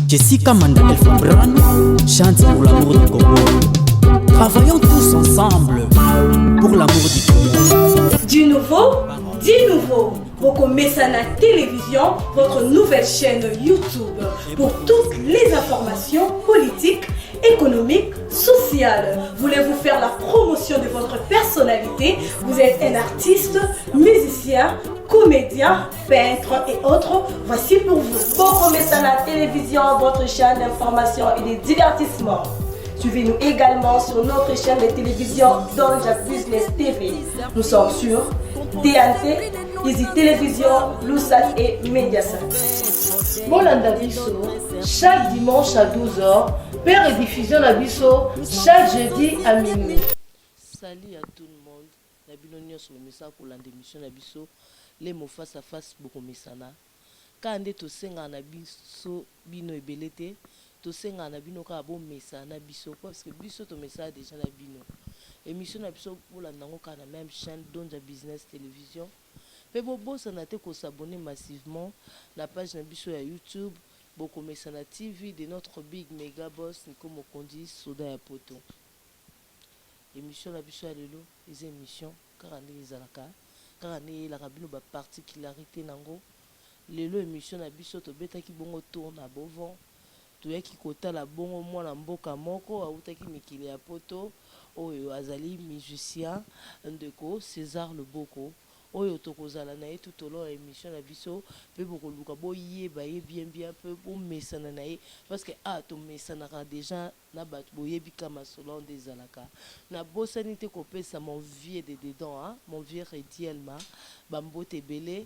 Jessica Manda Elfa Brown chante pour l'amour du Congo. Travaillons tous ensemble pour l'amour du Congo. Du nouveau. Boko Messana Télévision, votre nouvelle chaîne YouTube pour toutes les informations politiques, économiques, sociales. Voulez-vous faire la promotion de votre personnalité? Vous êtes un artiste, musicien, comédien, peintre et autres. Voici pour vous Boko Messana Télévision, votre chaîne d'information et de divertissement. Suivez-nous également sur notre chaîne de télévision Donja Business TV. Nous sommes sur TNT, Easy Télévision, Lusat et Mediaset. Bolanda Bisso, chaque dimanche à 12h, Père et diffusion à Bisso, chaque jeudi à minuit. Salut à tout le monde. La binonio sur le message pour l'émission à Bisso, les mots face à face beaucoup mesana. Quand on est au sein na Bisso, bino et belete, to senga na bino ka bo mesana Bisso parce que Bisso to message déjà na bino. Émission na Bisso pour la nango ka na même chaîne Donja Business Télévision. Mais bon, ça n'a été qu'à s'abonner massivement la page na Bisso à YouTube, beaucoup mesana TV de notre big méga boss Nico Mokondi Soda ya poto. Émission na Bisso à lelo, les émissions karane ezalaka, karane la rabino ba particularité nango. Lelo émission na Bisso to betaki bongo tourne à Bovon. Toyaki kotala bongo mwana mboka moko autaki mikili ya poto oyo azali musicien ndeko César Leboko oyo tokozala na ye tout au long émission na biso pe bokoluka boyeba ye bien peu bo mesana na ye parce que to mesana déjà na bato boyebi kama solo ndezalaka na bosani te kopesa mon vieux de dedans mon vieux Redielma bambote belé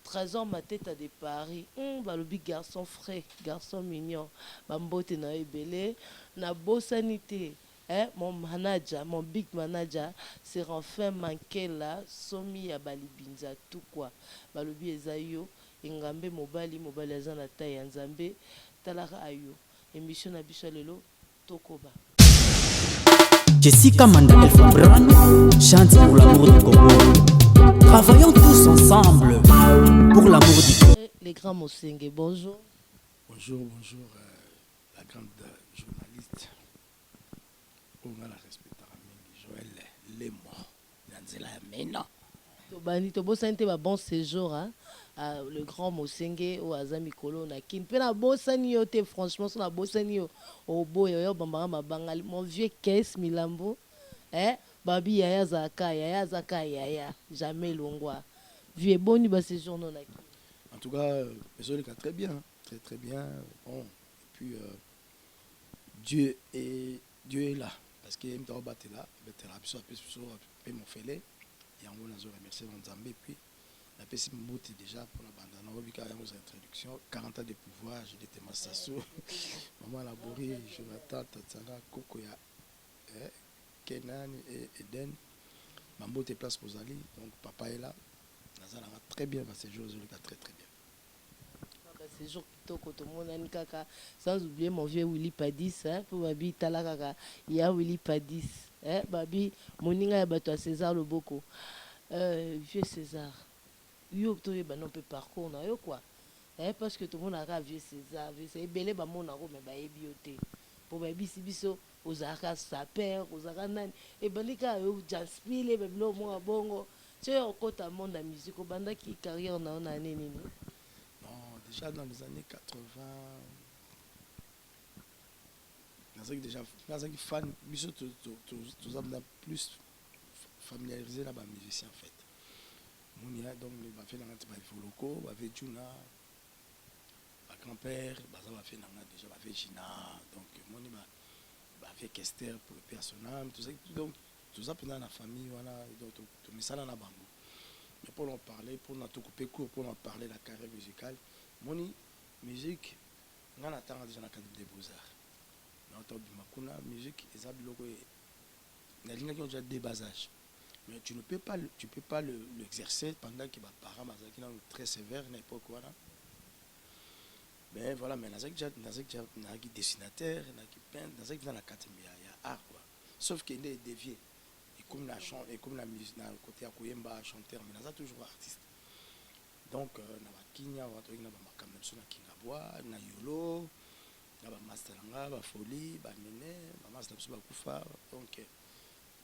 Trésor ma tête à de Paris, balobi garçon frais, garçon mignon, bambote na ebele, na bosanité, mon manager, mon big manager, c'est enfin manqué là, somi ya balibinza tout quoi, balobi ezayo, engambe mobali azana taille nzambe, talara ayo, émission na biso lelo, tokoba. Jessica Manda Elfa Brown chante pour l'amour du Congo. Travaillons tous ensemble pour l'amour du Congo. Les grands Mosengue, bonjour. Bonjour, la grande journaliste. On a la respectera Joël Lemo. Nanzela Mena. Tobani tobosani te ba bon séjour le grand Mosengue au Azami Kolo na kin. Pe na bosani yo te franchement so na bosani yo au boyo yo bambara mabangali mon vieux caisse Milambo. Babi yaya zaka yaya jamais longwa. Vieux boni ba séjour non na kin. En tout cas, je très bien, très bien. Bon, et puis Dieu est là parce que il m'a battu là, il m'a fait mon fêlé. Et en gros, je remercie mon Zambé. Puis, la PC Mbouti déjà pour la bande. On a vu carrément aux introductions 40 ans de pouvoir, j'ai été Massasso. Maman Labouri, Jonathan, Tatsanga, Kokoya, Kenan et Eden. Mbouti place pour Zali, donc papa est là. Nazala très bien, ces jours, je le très bien. Ces jours tout le monde kaka sans oublier mon vieux Willy Padis pour babi talakaka il y a Willy Padis babi moninga ya bato César Leboko vieux César yo to yeba non peut parcours na yo quoi parce que tout le monde a vieux César c'est belé ba mona ko mais ba ebioté pour babi si biso ozaka sa père ozaka nani et balika yo jaspile babilo mo bongo tu es au côté monde la musique au banda qui carrière na on nini. Déjà dans les années 80, nous avons fan, nous avons plus familiarisé la musicien en fait. Nous donc nous fait dans les locaux, nous avons Juna, ma grand-père, nous avons fait déjà avec Gina, donc nous avons Kester pour le personnel, tout ça, donc tout ça pendant la famille, voilà, donc tout mais ça dans la bambou. Mais pour en parler, pour nous tout couper court, pour en parler de la carrière musicale. Moni musique on attend déjà la cadre des beaux-arts na auto de makuna musique eza biloko na linga qui ont déjà des basages mais tu peux pas l'exercer pendant que ba parents bazaki na très sévère na époque voilà ben voilà mais nazaki dessinateur na qui peint nazaki dans la catégorie ya art quoi sauf qu'il est dévié et comme la chant et comme la musique na côté ya koyemba chanteur mais naza toujours artiste. Donc na bakinya watu wengi na bamakamemso na Kingabwa na Yolo na bamaster na nga bafolie banene bamaster na biso bakufa donc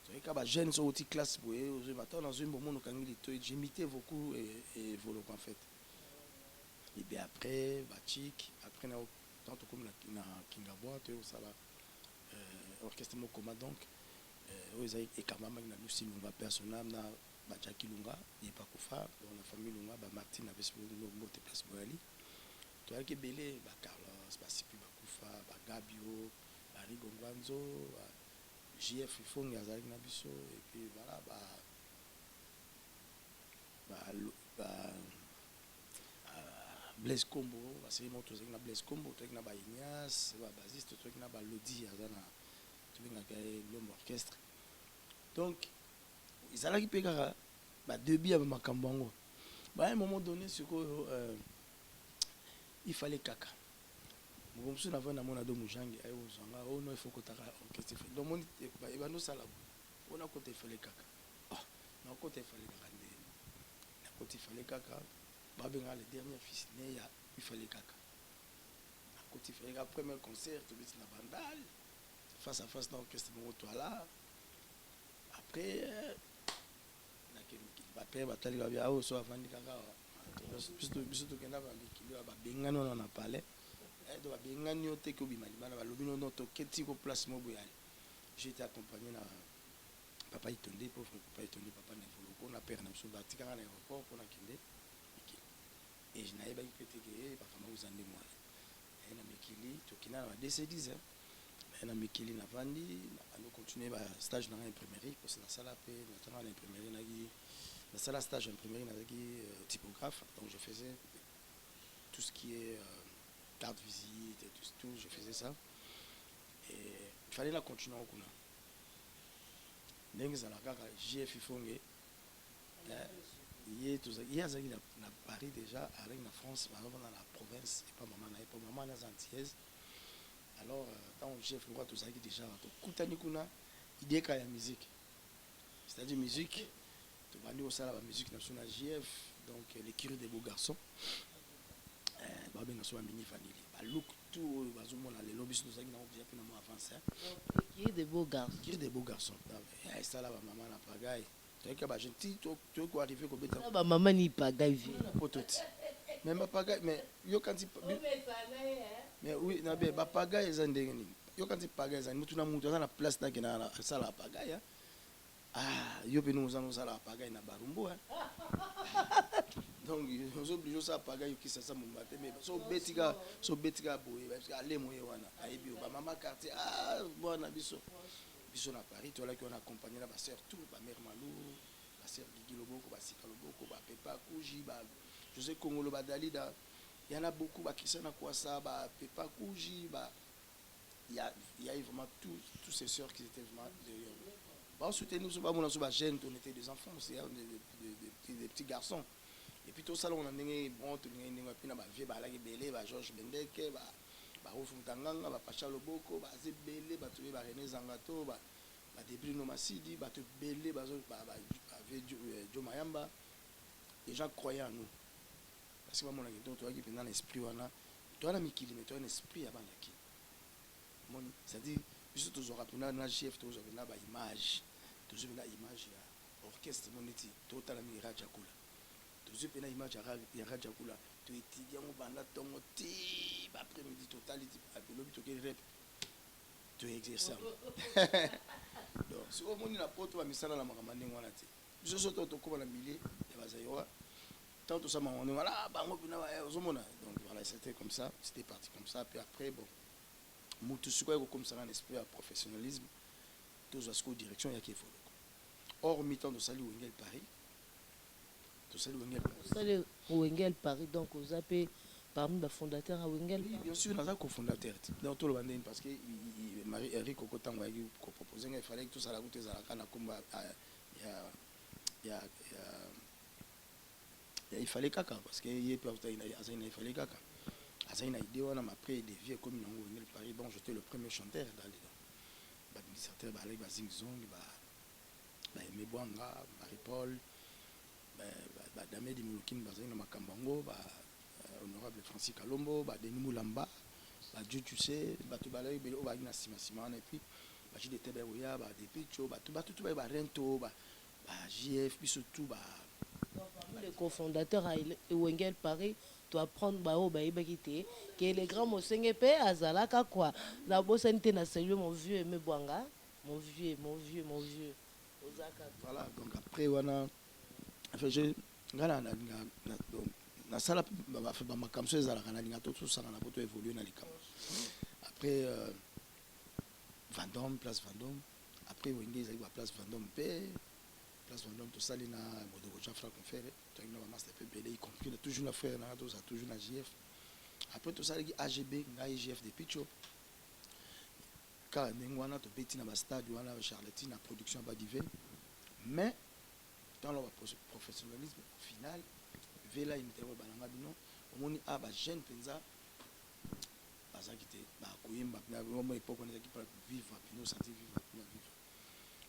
toyeka bajeune so oti classe boye ozwi bata nazwi mbomona okangi litoyi j'imitais beaucoup et voloko en fait et bien après bachik après na tant tokomi na kingabwa toyosala orchestre mokoma donc oyo ezali ekamamaki na lusi lunga personnel na bajaki lunga ye bakufa na famille lunga bamartine apesi mbote place boyali toyaki ebele bacarlos basipi bakufa bagabio barigongwanzo JF Ifongi azalaki na biso et puis voilà Blaise Combo basiri moto tozalaki na Blaise Combo toyaki na baignace babasiste toyaki na balodi aza na tobengaka l'homme orchestre donc ezalaki mpe kaka badebut ya bamakambo yango à un moment donné sikoyo il fallait kaka moko mosusu na vanda mona do mujangi ayo ozanga oyo no il faut kotaka orchestre donc moni ebandosala mpona kota ifale kaka nakota ifale kaka nde nakota ifale kaka babengaka le dernier fils ne ya ifale kaka nakota ifale kaka premier concert tobeti na bandal face à face na orchestre moko toala après bapere batali babia oyo so avandi kaka biso tokendaka mikili babengani wana na palais donc babengani yo te ke obima libana balobi nono toketi ko place mo boyali j'ai été accompagné na papa Itonde pauvre papa Itonde papa Nevoloko na père na biso batikanga na aéroport mpona kende mikili et je nayebaki pete ke bakama kozande mwana na mikili tokina na DC10 na mikili na vandi na continuer ba stage na imprimerie parce que na sala pe na tanga na imprimerie na gi na sala stage imprimerie na gi typographe donc je faisais tout ce qui est carte visite et tout je faisais ça et il fallait la continuer au kuna ndenge za la kaka JF Ifonge il y a na Paris déjà avec la France dans la province et pas maman na antillaise alors quand JF Ifonge tout ça qui déjà kutani kuna idée ka ya musique c'est-à-dire musique to bandi au sala la musique nationale JF donc l'écurie des beaux garçons babenga so mini vanille look tout bazomona le lobby nous zaki na objet pe na mo avancer qui est des beaux garçons et ça là ba maman na pagaille tu que ba gentil tu ko arriver ko beta ba maman ni pagaille vie pototi même ba pagaille mais yo quand mais oui na be ba pagaille za ndenge ni yo quand pagaille za mutu na mutu na place na kina ça la pagaille yo pe nous allons ça la pagaille na barumbo donc ils sont obligés ça pagaille qui ça mon matin mais so betika boye parce que aller moye wana aibi ba maman quartier bona biso na Paris to là qui on accompagné la sœur tout ba mère Malou ba sœur Guigui Loboko ba Sika Loboko ba Pepa Kuji ba José Kongolo ba Dalida il y en a beaucoup ba Christiana Kwasa ba Pepa Kuji ba il y a vraiment tous ces sœurs qui étaient vraiment derrière ba soutenir nous ba mon ba jeune on était des enfants c'est des petits garçons et puis tout ça on a ndenge bon to ndenge puis na ba vie ba la belé ba Georges Bendeke ba Ofu Mtanganga ba Pacha Loboko ba Zebele ba Tobe ba René Zangato ba Debri no Masidi ba Tobele ba Jo Mayamba les gens croyaient en nous parce que mon donc toi qui pendant l'esprit wana toi na mikili mais toi un esprit avant la ki mon ça dit juste toujours rappeler na chef toujours na ba image toujours na image ya orchestre moniti total mi raja kula toujours pena image ya raja kula tu étudiant au banda tongo ti ba après-midi totality apelo bitoke rep tu exercer donc si au monde na poto ba misala na makamande ngwana ti biso soto to ko na milier ya bazayoa tant tout ça m'a on voilà bango bina ba ozomona donc voilà c'était comme ça c'était parti comme ça puis après bon mutu siko ko comme ça un esprit à professionnalisme tous à ce direction ya ki foloko hors mi-temps de Sali Wengel Paris Sali Wengel Paris donc aux AP parmi les fondateurs à Wengel. Oui, bien sûr, nous sommes cofondateurs. Dans tout le monde parce que Marie-Eric Okotango a proposé qu'il fallait que tout ça la route il fallait caca parce que il fallait caca. Azaina idée on a après des vieux comme dans Wengel Paris bon j'étais le premier chanteur dans les administrateur ba avec Zing Zong ba Aimé Bwanga Marie-Paul Dame de Mulukin bazali na makambango ba honorable Francis Kalombo ba Denis Moulamba Dieu tu sais bato balai bele o ba na sima et puis ba ji de tebe oya ba de picho bato tout ba rento ba JF puis surtout ba les cofondateurs à Wengel Paris tu apprendre ba o ba ibakité que les grands mosenge pe azalaka quoi na bosanité na saluer mon vieux Aimé Bwanga mon vieux Ozaka voilà donc après wana enfin je ngana na sala ba makamso ezalaka na linga to sala na poto évoluer na likama après Vendôme place Vendôme après Wenge ezali ba place Vendôme pe place Vendôme to sali na modoko Jean-François Conféré to ina ba master pe belé y compris toujours na frère na to toujours na JF après to sali AGB na IGF de Picho car wana to beti na ba stade wana Charlotine na production ba divé mais dans le professionnalisme final vela interview balanga bino omoni ba jeune penza bazaki te ba koyemba na moment époque on était pour vivre nous sentir vivre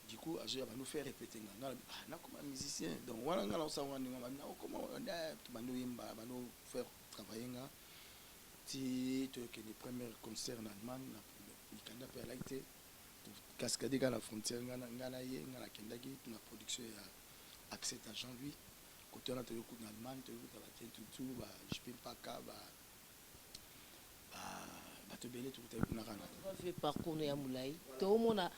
du coup j'ai va nous faire répéter na comme musicien donc voilà ngala ça on na comment on a nous yemba ba nous faire travailler nga ti to que les premiers concerts en Allemagne na Canada per laité cascade à la frontière ngana ye ngala kendaki na production ya accès à Jean-Louis côté on a tenu coup en Allemagne tenu coup à la tout ba je peux pas ka ba te belé tout na kana fait parcours ya mulai to mona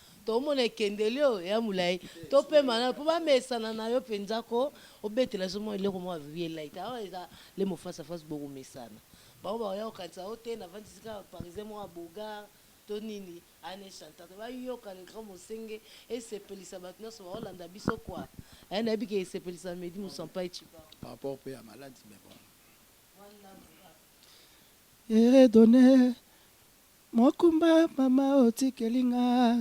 kendelio ya mulai to pe mana po ba mesana na yo penzako obetela somo ile ko mo vie light eza le mo face à face beaucoup mesana ba ya kanisa hote na vandisika par exemple mo aboga to nini ane chanteur ba yo ka le grand mosenge et sepelisa batno so Hollanda biso quoi na bike sepelisa medi mo sans pas être par rapport à maladie mais bon et donner mokumba mama otikelinga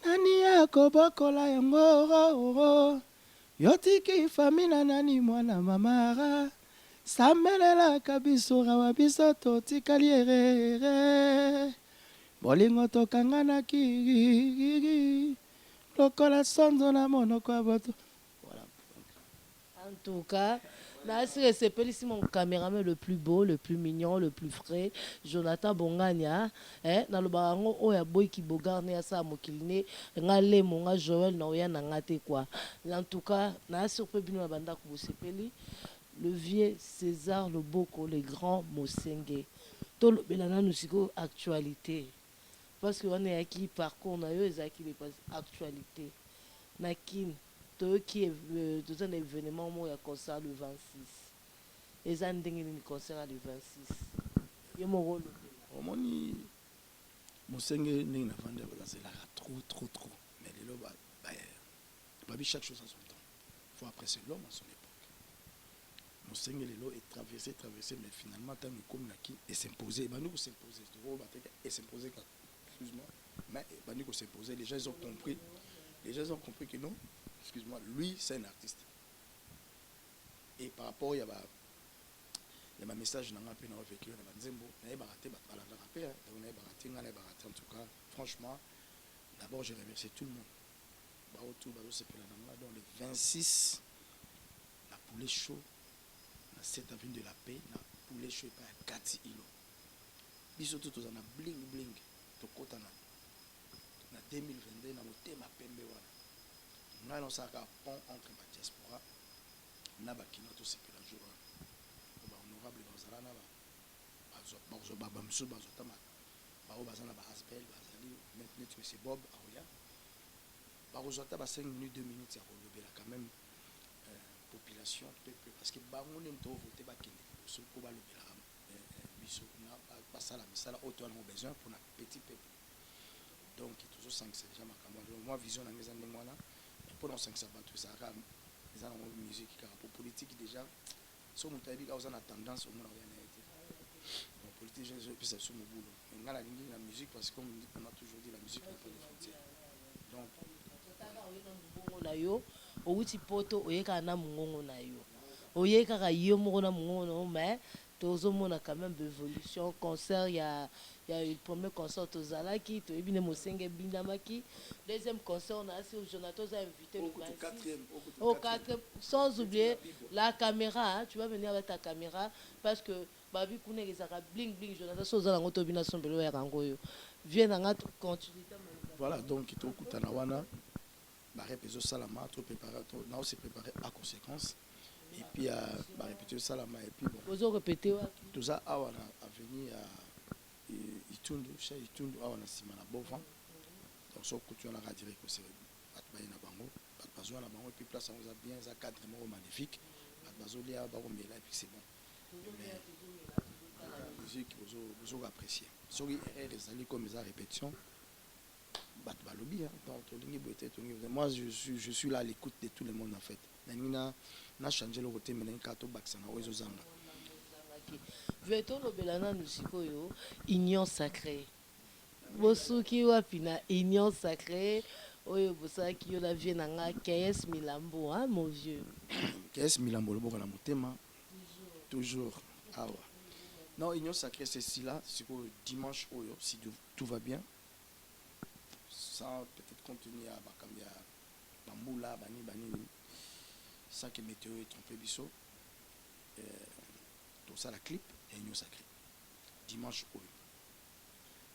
nani akobokola yango yotiki famina nani mwana mama samelela kabiso rawa biso totikali erere bolingo tokangana ki lokola sonzo na monoko ya bato voilà en tout cas là, c'est mon caméraman le plus beau, le plus mignon, le plus frais, Jonathan Bongania. Dans le barango, oh ya boy qui bogarne ya sa mokiline, ngale monga Joël na oya nangate quoi. En tout cas, na surpris bino banda ko sepeli, le vieux César Loboko, le grand Mosenge. To lo belana nusiko actualité. Parce que on est qui parcours na yo ezaki les actualité. Nakin qui est dans un événement où il y a concert le 26 et ça un concert le 26 et mon rôle omoni mosenge ndenge na vendre c'est là trop mais les loba bah chaque chose à son temps faut apprécier l'homme à son époque mosenge les lots est traversé mais finalement tant comme na qui et s'imposer bah nous s'imposer et s'imposer excuse-moi mais bah nous s'imposer les gens ils ont compris que non. Excuse-moi, lui c'est un artiste. Et par rapport il y a un message dans un peu dans le véhicule dans Nzembo, on a baraté en tout cas franchement d'abord je remercie tout le monde. Dans le 26 la poulet chaud dans 7 avenue de la paix na poulet chaud pas 4 îlots. Biso tout on a bling to kota na 2022 na motema pembe wana. Nous avons un pont entre la diaspora et la kinoto sepela jour honorable bazalana monsieur Bob Aroya bazota ba 5 minutes 2 minutes ya kolobela quand même population peuple parce que bango nem to voter ba kende so ko ba lobela biso na ba sala misala auto na besoin pour na petit peuple donc toujours 5 c'est déjà makambo moi vision na ngeza ndengwana pour nos 5 sabbats tout ça les gens ont musique pour politique déjà so mutabi ka uzana tendance au monde rien été donc politique je puis c'est sur mon boulot mais la musique parce qu'on a toujours dit la musique n'a pas de frontières donc na yo outi poto oyeka na mungongo na yo oyeka ka yo moko na mungongo mais tozomona quand même d'évolution concert il y a eu le premier concert tozalaki toyebine mosenge bindamaki deuxième concert on a assez au Jonathan a invité le 26 au 4 sans oublier la caméra hein, tu vas venir avec ta caméra parce que babi kuna ezaka bling bling Jonathan so zala ngoto bina sombelo ya rangoyo vient na continuer voilà donc tokutana wana ba répétition salama trop préparé on s'est préparé à conséquence et puis ba répétition salama et puis bon vous répéter tout ça awana a venir à Itundu chez Itundu awana sima na bovan donc so couture na direct ko c'est bat baye na bango bat bazwa na bango et puis place on a bien ça cadre magnifique bat bazolia ba ko mela et puis c'est bon mais musique vous apprécier so les alliés comme ça répétition bat balobi donc tolingi boité moi je suis là à l'écoute de tout le monde en fait na changer le côté mais na to baxana ozo zanga veto lobelana nusikoyo union sacrée bosuki wapi na union sacrée oyo bosaki yo la vie nanga KS Milambo hein mon vieux KS Milambo le boko na motema toujours ah ouais. Non union sacrée c'est si là c'est que dimanche oyo si tout va bien sans peut-être continuer à bakambia bambula bani sans que météo est trompé biso tout ça la clip et union sacrée dimanche oyo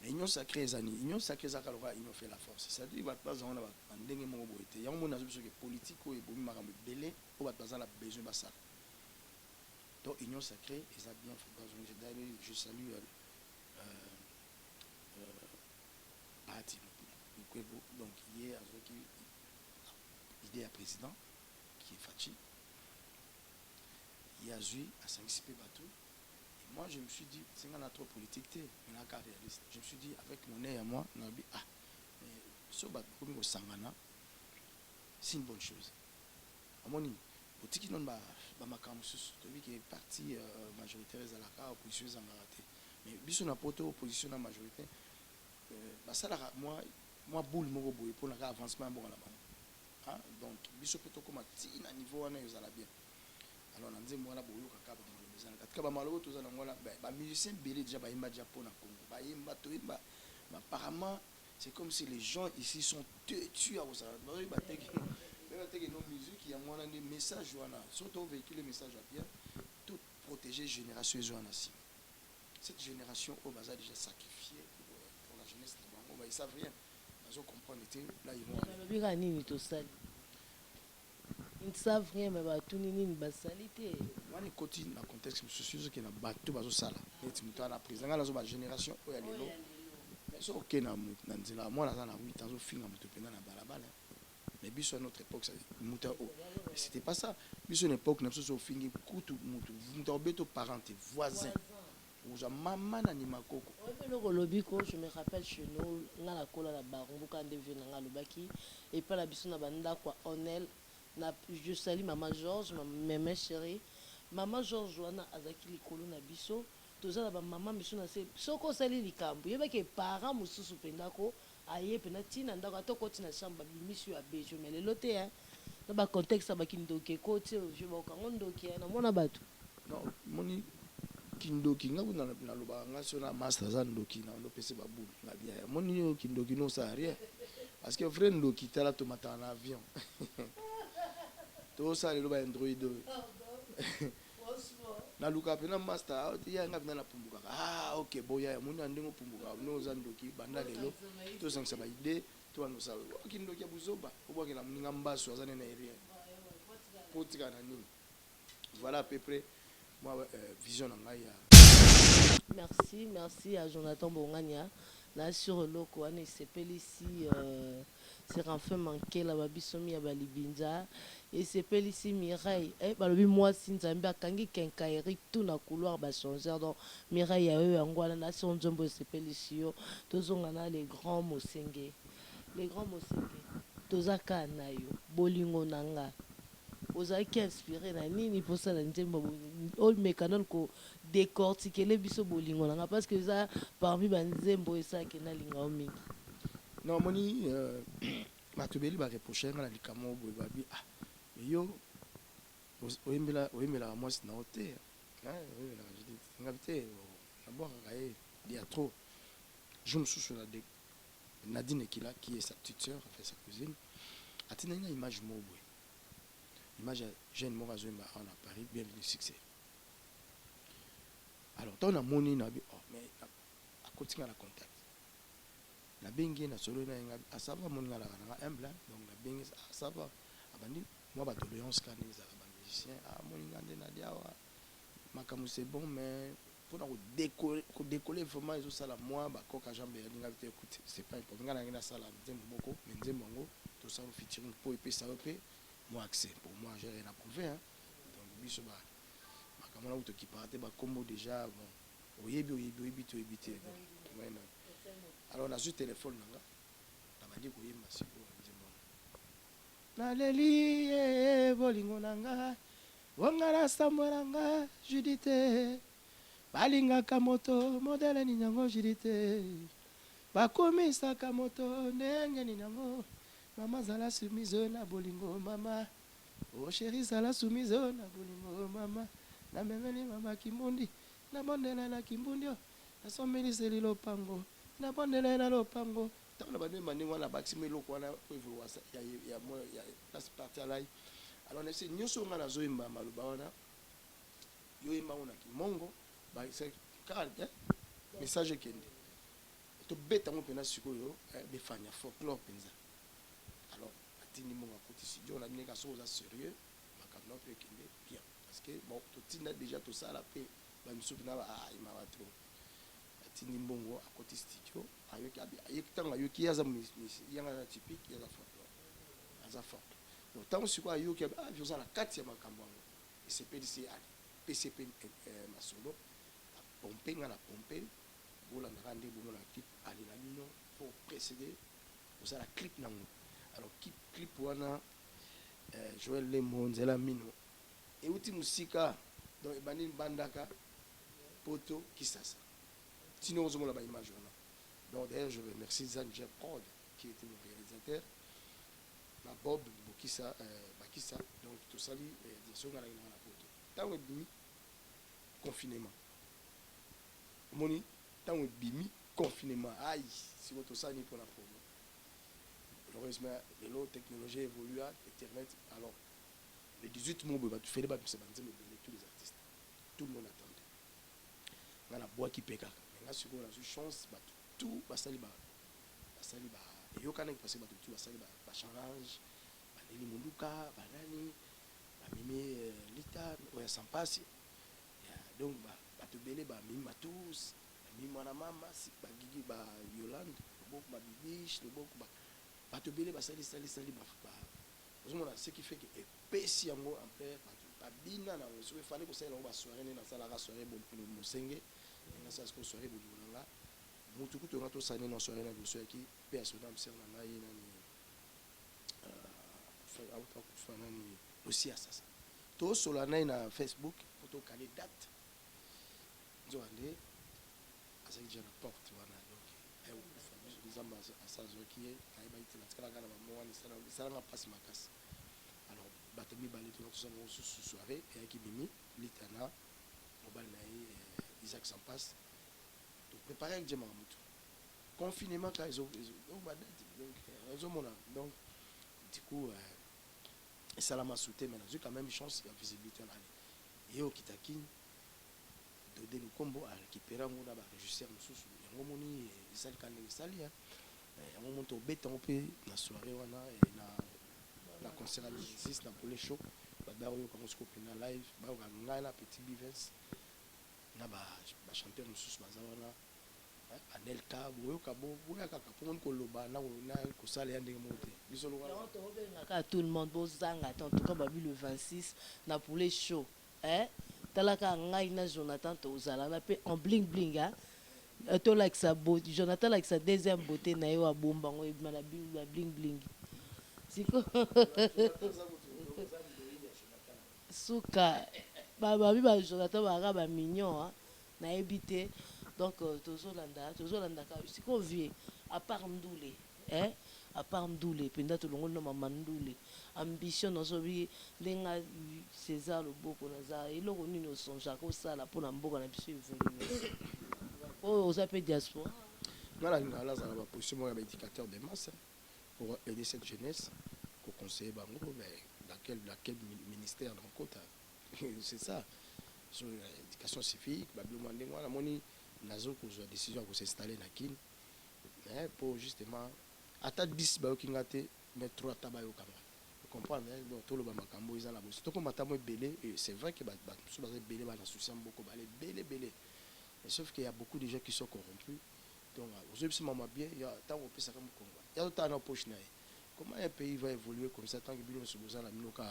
mais union sacrée ezani union sacrée zaka loka union fait la force c'est-à-dire bat pas on a ndenge moko boité yango mona biso que politique oyo bomi makambo belé o bat pas la besoin basala donc union sacrée eza bien fait je salue parti donc hier avec idée à président qui est Fachi il y a eu à s'anticiper bateau et moi je me suis dit c'est un trop politique mais un cas réaliste je me suis dit avec mon nez à moi on a dit ah mais ce bateau comme au Sangana c'est une bonne chose à mon niveau politique non ba makambo celui qui est parti majoritaire à la cas opposition zangarate mais biso na poto opposition na majorité ça là moi boule moko boye pour la avancement bon là donc biso poto comme à niveau on est à bien alors on dit moi là boyo kaka ba malo bezana katika ba malo to zana ngola ba musicien belé déjà ba imba japo na Congo ba imba to imba apparemment c'est comme si les gens ici sont tués à ça ba teki nos musique il y a moi des messages wana surtout véhiculer message à bien tout protéger génération joana si cette génération au bazar déjà sacrifié pour la jeunesse on va ils savent rien ils comprendre là ils vont ils ne savent rien mais ba tuni nini basalite wana côté na contexte social qui na bato bazo sala et muto na président la zo ba génération o ya lelo mais so ok na nzela moi na 8 ans zo finga muto pena na balabala mais biso à notre époque ça muto mais c'était pas ça biso une époque na so fingi kutu muto beto parents voisins ou maman na ni makoko le lobiko je me rappelle chez nous na la kola la barongo quand devient na lobaki et pas la biso na banda quoi onel na je salue maman Georges maman chérie maman Georges wana azaki likolo na biso tozala ba maman biso na se soko sali likambo yeba ke parents mususu pendako aye pena tina ndako atoko tina chambre bimisu ya bejo mais le loté hein na ba contexte ba kindoke côté je ba kango ndoki na mona bato non moni kindoki ngabu na loba ngasiona master za ndoki na ndo pese babu na bien moni yo kindoki no ça rien parce que frère ndoki tala tomata en avion tout ça le loba android na luka pena master ya ngabi na pumbuka ah OK boya moni andingo pumbuka no za ndoki banda lelo to sangisa ba idée to ando sa kindoki ya buzoba obwa na mninga mbaso azane na rien potika na nini voilà à peu près moi vision nanga. Merci à Jonathan Bongania là sur le loko ane s'appelle ici c'est enfin manqué la babisomi ya balibinza et s'appelle ici Mireille balobi moi sinzambe akangi kenkairi tout na couloir ba changer donc Mireille ya eux angwana na son nzombo s'appelle ici yo tozonga na les grands mosenge tozaka na yo bolingo nanga ozaki inspiré na nini pour ça la nzembo all mécanon ko décortiquer les biso bolingo nanga parce que ça parmi banzembo et ça ke na linga o mingi non moni matubeli ba reprocher na likamo boy babi ah mais yo oimbela moi c'est na hotel hein D'abord, il y a trop. Je me suis sur Nadine Ekila, qui est sa petite soeur, enfin sa cousine. A-t-il une image mobile? Image jeune Morazo à Paris, bienvenue succès. Alors, dans la monnaie, mais à côté de la contact. La bengue na solo na à savoir mon ngala na humble donc la bengue à savoir abandi moi ba tolérance quand les musiciens à mon ngande na diawa makamu c'est bon mais pour décoller vraiment ils ont ça la moi ba koka jambe ya ninga écoute c'est pas important ngala ngina sala nzembo moko mais nzembo ngo to ça featuring pour épée ça épée moi accès pour moi j'ai rien à prouver hein donc biso ba makamu na uto qui partait ba combo déjà bon oyebi to éviter donc ouais. Alors on a su téléphone là, on m'a dit que c'est bon. Naleli bolingo nanga, wangara samweranga Judith, balinga kamoto modèle ni nyango Judith, bakomisa kamoto ndenge ni nyango, mama zala soumise na bolingo mama, oh chérie zala soumise na bolingo mama, na memeli mama kimbundi, na bondela na kimbundi, na someli selilo pango. Na bondela na lopango tant na bande mani wana baxime loko wana ko evoluer ça ya la partie là alors on essaie nyoso ngana zoimba maluba wana yo imba ona kimongo ba c'est car message kende to beta mo pena sikoyo be fanya folklore penza alors atini mo ngakoti studio na bineka so za sérieux makamno pe kende bien parce que bon to tina déjà to ça la pe ba misuki na ima wa trop Nimbongo à côté studio avec tant ayoki yaza yanga typique yaza fort donc tant sur quoi ayoki vioza la 4e makambo et c'est PDC PCP masolo pomper na pomper bola na rande bola na clip ali na mino pour précéder vous la clip nango alors clip wana Joël Lemon zela mino et uti musika donc ebani bandaka poto kisasa. Sinon, on a la image. Donc, d'ailleurs, je remercie Zanger Prod, qui était mon réalisateur. Bob Bakissa, donc tout ça, direction à la photo. Tant que bimi, confinement. Moni, tant que bimi, confinement. Aïe, si vous tout ça, ni pour la promo. Heureusement, les technologies évoluent, Internet. Alors, les 18 mots, tu fais des bacs, c'est tous les artistes. Tout le monde attendait. On a la boîte qui péka. Si on a eu chance, tout va salir. Et yo kana passer tout va salir. Ba change, ba neli munduka, ba nani, ba mimi lita, oya sans passe. Donc ba to belé ba mimi matus, ba mimi mwana mama, si ba gigi ba Yolande, beaucoup ba bibiche, beaucoup ba to belé ba salir ba. Parce que ce qui fait que épais yango en père ba bina na so fallait que ça ba soirée na sala la soirée bon pour mo senge. Na ça ko soirée bolinganga mutuku to ngato sane na soirée na biso yaki pe asona mser na ngai na ni auto ko fana ni aussi asasa to sola na Facebook pour caler date nzo ande asa ki jana porte wana donc les amba asazo ki ay ba itela tsala kana ba mo wana sala na passe makasi alors batami balé to ça mo sous soirée et qui bimi litana mobile na Isaac s'en passe. Donc préparer avec Djema Moutou. Confinement quand ils ont donc du coup ça l'a sauté mais j'ai quand même chance de visibilité là. Et au Kitaki de nous combo à récupérer mon d'abord régisseur nous sous yango moni ça quand les sali hein. Yango monto béton pe na soirée wana et na concert à l'exercice na pour les show ba dawo comme ce qu'on na live ba nga la petit bivens na ba chanteur mususu bazawana anelka boyoka boyaka kapon ko loba na ko sala ya ndenge monte biso loka to benga tout le monde bozanga en tout cas babi le 26 na pour les shows talaka ngai na Jonathan to zala na pe en bling bling to like sa beauté Jonathan like sa deuxième beauté na yo abomba ngo na bling bling siko suka babi ba Jonathan ba ba mignon na ebité donc tozolanda ka siko vie à part ndule à part Ndoule penda to longo na mama Ndoule ambition na sobi ndenga César Loboko na za eloko nini osonja ko sala pona mboka na biso évoluer oh aux appels diaspora ngala ngala za ba position ya éducateur de masse pour aider cette jeunesse pour conseiller bango mais dans quel ministère dans kota c'est ça sur l'éducation civique bablo ndenge wana moni nazo ko décision ko s'installer na kin pour justement ata 10 ba yokinga te mais 3 taba yokanga comprendre donc tout le bamakambo ils ont la bosse to ko matamo belé et c'est vrai que ba so ba belé ba na souci beaucoup ba belé mais sauf qu'il y a beaucoup de gens qui sont corrompus donc aujourd'hui maman bien il y a tant on peut ça comme Congo il y a tant na poche na comment un pays va évoluer comme ça tant que bilo se besoin la minoka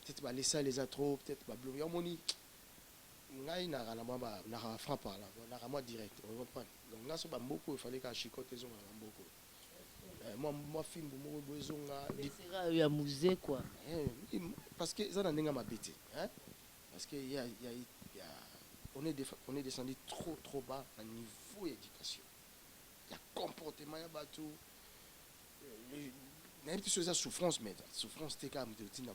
peut-être ba laisser les trop peut-être ba blo ya moni ngai na kana ba na franc par là na vraiment direct on comprend donc là so ba mboko il fallait ka chicote zo na mboko moi film mo bozonga sera ya musée quoi parce que ça na ndenga mabete hein parce que il y a on est descendu trop bas à niveau d'éducation. Il y a comportement, il y a bateau. Il y a une petite souffrance, mais souffrance, c'est quand même de dire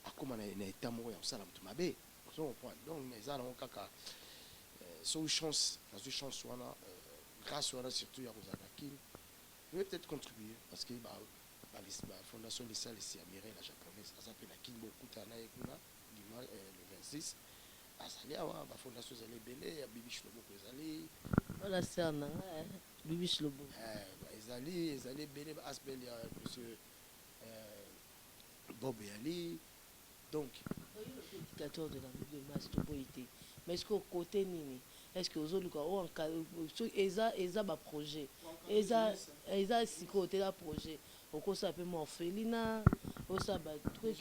à comment on a été amoureux en salle, on m'a donc, mais ça, on a une chance, grâce à surtout à Rosanakin, je vais peut-être contribuer parce que la fondation des salles ici à Mireille, la japonaise, ça s'appelle la Kinboku Tanaekuna, le 26. asali awa ba fondation zali belé ya Bibi Shiloboko ezali voilà c'est un Bibi Shiloboko ezali belé ba asbel ya monsieur Bob Yali donc éducateur de la de master boité mais est-ce que côté nini est-ce que ozoluka o en eza ba projet eza siko côté la projet okosa pe mo orphelinat osa ba truc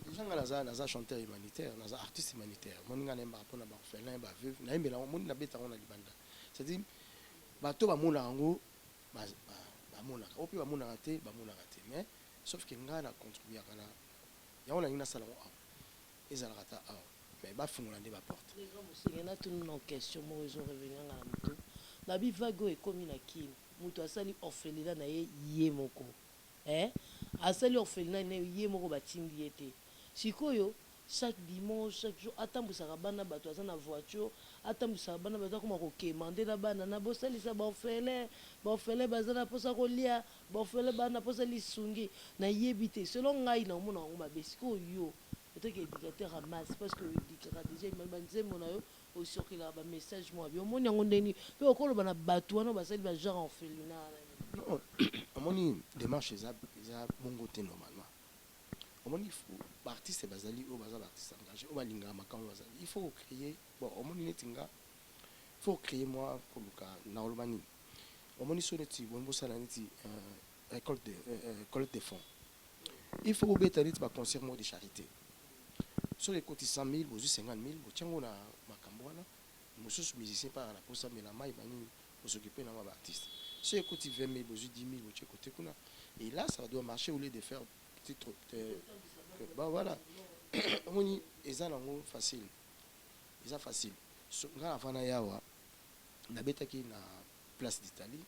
déjà naza chanteur humanitaire naza artiste humanitaire moninga nemba pona ba orphelin ba veuve na yembela moni na beta ona libanda c'est-à-dire bato ba mona ngo ba mona opi ba mona raté mais sauf que nga na contribuer kana ya ona ina salon ezala rata mais ba fungola nde ba porte les grands monsieur na tout non question mo ils ont revenir na moto na bi vago e komi na kin muto asali orphelinat na ye moko asali orphelinat na ye moko batindi ete sikoyo chaque dimanche chaque jour atambusaka bana bato aza na voiture atambusaka bana bato akoma kokemande na bana na bosalisa baorphelin baza na posa kolia baorphelin bana posa lisungi na yebi te selon ngai na omona yango mabe sikoyo peut-être que éducateur amasse parce que éducateur déjà banzembo na yo osorkelaka bamessage mwa bi omoni yango ndeni mpe okoloba na bato wana basali ba genre orphelinat non omoni démarche eza bongo te normalement omoni baartiste bazali oyo baza baartiste engagé oyo balingaka makambo bazali il faut créer bon omoni neti nga faut créer moi koluka nakoloba nini omoni so neti boni bosala neti collecte de fonds il faut obeta neti baconcert moko de charité sur ekoti 100 000 bozwi 50 000 botiango na makambo wana mosusu musicien mpaka na posa mela mai banini osokipe nango baartiste so ekoti 20 000 bozwi 10 000 botie kote kuna et là ça doit marcher au lieu de faire petit trop bah voilà omoni eza nango facile eza facile nga avant na yawa nabetaki na place d'Italie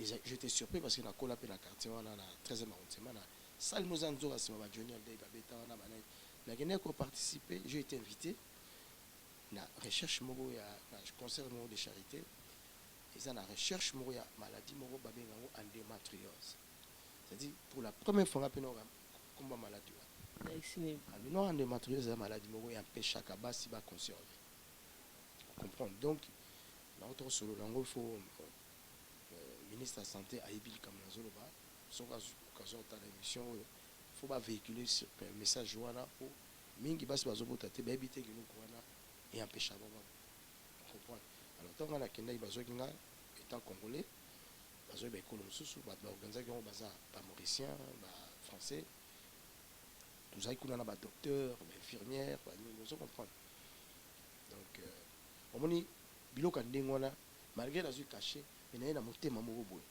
et j'étais surpris parce que nakola pe na quartier wana na 13e arrondissement na salle moza nzoka sima ba Johnny Day babeta wana bana nakende ko participer j'ai été invité na recherche moko ya na concert moko de charité eza na recherche moko ya maladie moko babenga ngo endométriose c'est-à-dire pour la première fois ngapena comme maladie non endométriose est maladie moko ya empêche basi ba conserver comprendre donc na autre solo nango faut ministre de la santé ayebi comme nazolo ba soka occasion ta émission faut pas véhiculer ce message wana pour mingi basi bazobota te bayebi te kino wana et empêche ba comprendre alors tant on a kenda bazoki nga étant congolais bazoki ba école mosusu ba organiser ki on baza ba mauricien ba français tous ay kuna na ba docteur ba infirmière ba ni vous comprendre donc omoni biloko ndenge wana malgré la zui caché mais na motema moko boye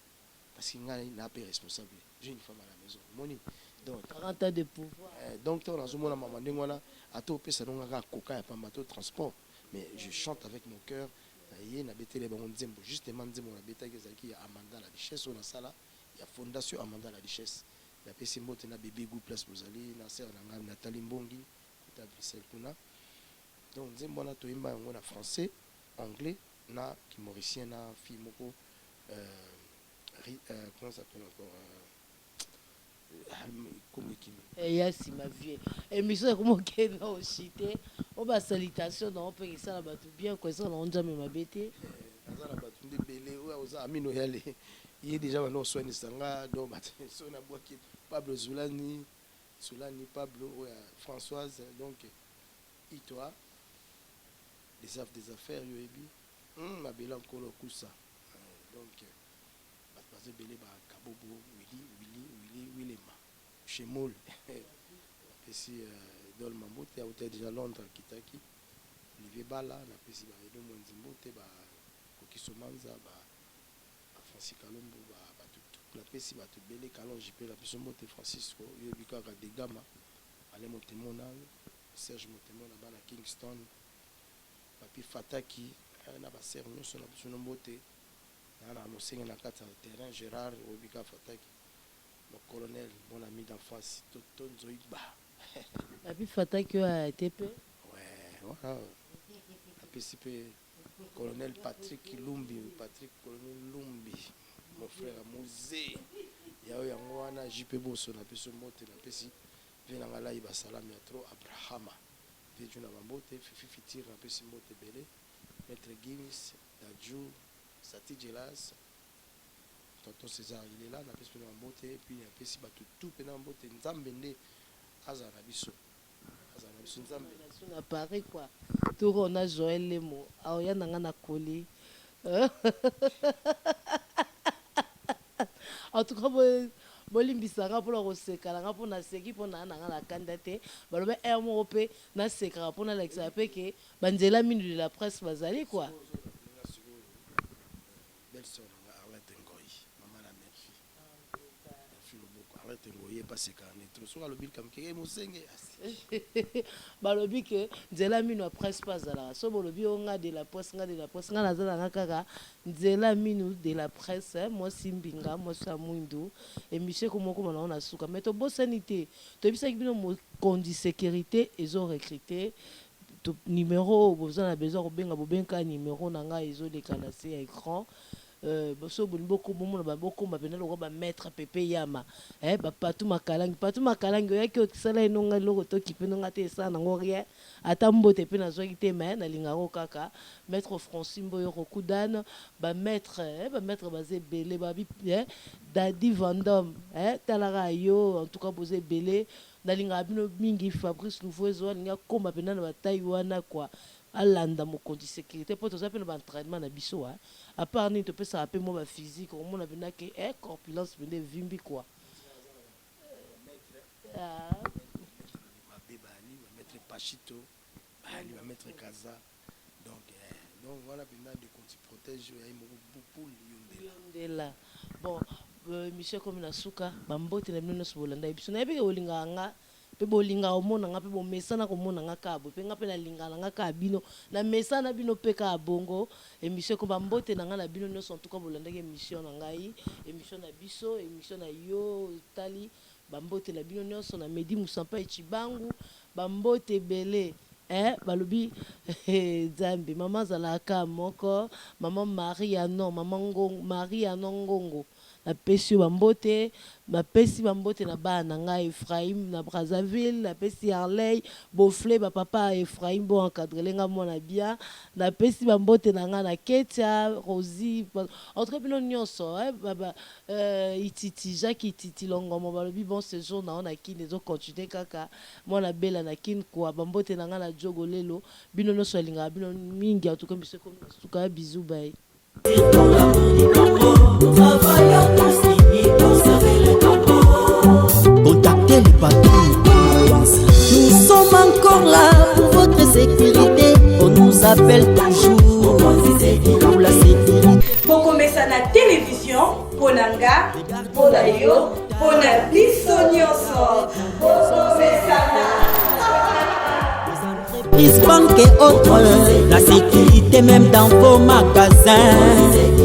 parce que ngai na pas responsable j'ai une femme à la maison moni donc 40 ans de pouvoir donc toi na zomona mama ndenge wana ato pesa nonga ka koka ya pamba to transport mais je chante avec mon cœur ye na betele bango nzembo justement nzembo na betaki ezalaki ya Amanda la richesse on a sala ya fondation Amanda la richesse la pesi mbote na bébé goût place bozali na sœur na Nathalie Mbongi ta Bruxelles kuna donc nzembo na toyimba yango na français anglais na mauricien na fille moko comment ça s'appelle encore yasi ma vie émission ya komokenda oshite oba salutation na opekisa na bato bien kwesa na onjame mabete naza na bato nde bele oyo oza amino yale ye déjà bano oswanisa nga donc bato so na bwaki Pablo Zulani Pablo oya Françoise donc itoi des affaires yoyebi mabela nkolo kusa donc bato baza ebele bakabobo Willema Chemol apesi Dol Mambote auta déjà Londres akitaki Olivier Bala napesi baedo Mwanzimbote Kokisomanza Francis Kalombo napesi bato ebele Kalonji mpe napesi mbote Francisco yoyebi kaka Degama Ale Motemona Serge Motemona bana Kingston papi Fataki na basere nyonso na biso mbote na mosenge na kati ya terrain Gérard oyebi kaka Fataki mon colonel, mon ami d'enfance, Tonzo Igba. La plus fatale que a été peu. Ouais, voilà. La PCP, colonel Patrick Colonel Lumbi, mon frère Mosé. Yao Yangoana, JP Bosso, na peso mote, na pesi, Venangala Iba Salam, Yatro, Abrahama. Vejuna Mambote, Fifi Fitir, na pesi mote belé, Maître Gims, Dadjou, Sati Jelas. Tonton César il est là na pesi na mbote et puis na pesi ba tout pe na mbote nzambe nde azana biso nzambe na Paris quoi tout on a Joël Lemo aoya nanga na koli en tout cas bolimbisanga mpona kosekala mpona seki mpona nanga na kanda te baloba air moko mpe nasekaka mpona lakisa mpe ke banzela mindu de la presse bazali quoi balobi ke nzela minu ya presse mpe azalaka so bolobi o nga de la presse nga nazalanga kaka nzela minu de la presse mwasi mbinga mwasi ya mwindu émission komokoma nango na suka mai tobosani te toyebisaki bino mokondi sécurité ezorecrute numéro boza na besoin kobenga bobenga numéro na ngai ezoleka na se ya écran so boni bokomona babokoma pena lokwa bametre pepe yama bapatu makalangi oyaki okisala enonga eloko tokipe nonga te esala nango rien ata mbote mpe nazwaki te me nalingako kaka maître Francine oyo kokudana bametre baza ebele babi Dadi Vandom talaka yo en tout cas boza ebele nalingaka bino mingi Fabrice Nouveau ezo alinga koma pena na batai wana kwa alanda mokonzi sécurité po toza pe na entraînement na biso à part ni to pesa ape mo ba physique au mona bina ke corpulence bende vimbi quoi maître Pachito bali maître Kaza donc voilà bina de conti protège ya beaucoup yondela bon monsieur comme na suka bambote na bino so bolanda biso na yebeke olinganga pe bolinga omona nga pe bomesana komona nga kabo pe nga pe na lingana nga ka bino na mesana bino pe ka bongo émission ko bambote na nga na bino nyonso en tout cas bolandaki émission na ngai émission na biso émission na yo tali bambote na bino nyonso na Medi Musampa Echibangu bambote belé balobi Zambi mama zalaka moko mama Maria non mama Ngongo Maria Nongongo na pesi bambote bapesi bambote na bana nga Ephraim na Brazzaville na pesi Harley Bofle papa Ephraim bo encadrer nga mona bien na pesi bambote na nga na Ketia Rosie entre bino nyonso baba ititi Jacques ititi longomo balobi bon séjour na on a qui les continuer kaka mona bela na kin kwa bambote na nga na jogo lelo bino nyonso linga bino mingi en tout cas monsieur comme suka bisous bye. Contactez les patrons. Nous sommes encore là pour votre sécurité. On nous appelle toujours pour la sécurité. Bokomesa na télévision, Ponanga, Ponayo, Ponabiso Nyonso. Bokomesa Banque et autres, la sécurité même dans vos magasins.